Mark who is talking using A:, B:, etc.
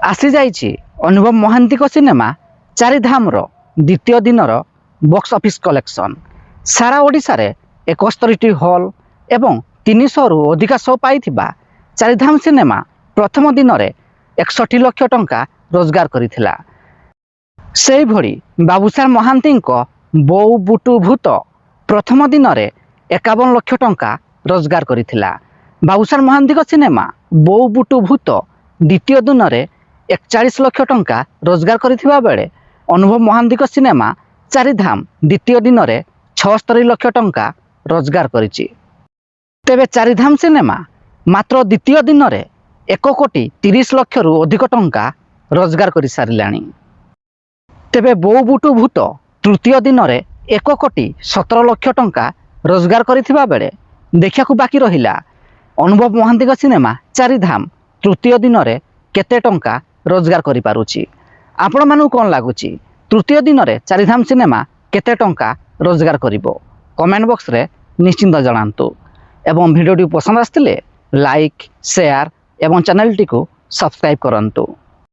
A: आसी जाइछि अनुभव महांती सिनेमा चारिधामर द्वितीय दिनर बॉक्स ऑफिस कलेक्शन। सारा ओडिशा रे 71टी हॉल एवं 300 रु अधिक शो पाइथिबा चारिधाम सिनेमा प्रथम दिन में 61 लाख टंका रोजगार करिथिला। सेही भली बाबूसार महांती बोऊ बुटू भूत प्रथम दिन में 51 लाख टंका रोजगार करिथिला। बाबूसार महांती सिनेमा बोऊ बुटू भूत द्वितीय दिन में 41 लाख टंका रोजगार करिथिबा बेले अनुभव महांती सिनेमा चारिधाम द्वितीय दिन में 76 लाख टंका रोजगार करिछि। तेबे चारिधाम सिनेमा मात्र द्वितीय दिन में 1,30 लाख रु अधिक टंका रोजगार कर सारिलाणी। तेबे बोऊ बुटू भूत तृतीय दिन में 1,17 लाख टंका रोजगार करिथिबा बेले देखियाकू बाकी रहिला अनुभव महांती सिनेमा चारिधाम तृतीय दिन में केते टंका रोजगार करि पारुछि। आपण मानू कोन लागुछि तृतीय दिन में चारिधाम सिनेमा केते टंका रोजगार करिवो? कमेंट बॉक्स रे निश्चिंत जणांतु एवं वीडियो पसंद आस्तिले लाइक शेयर एवं चैनल टी को सब्सक्राइब करंतु।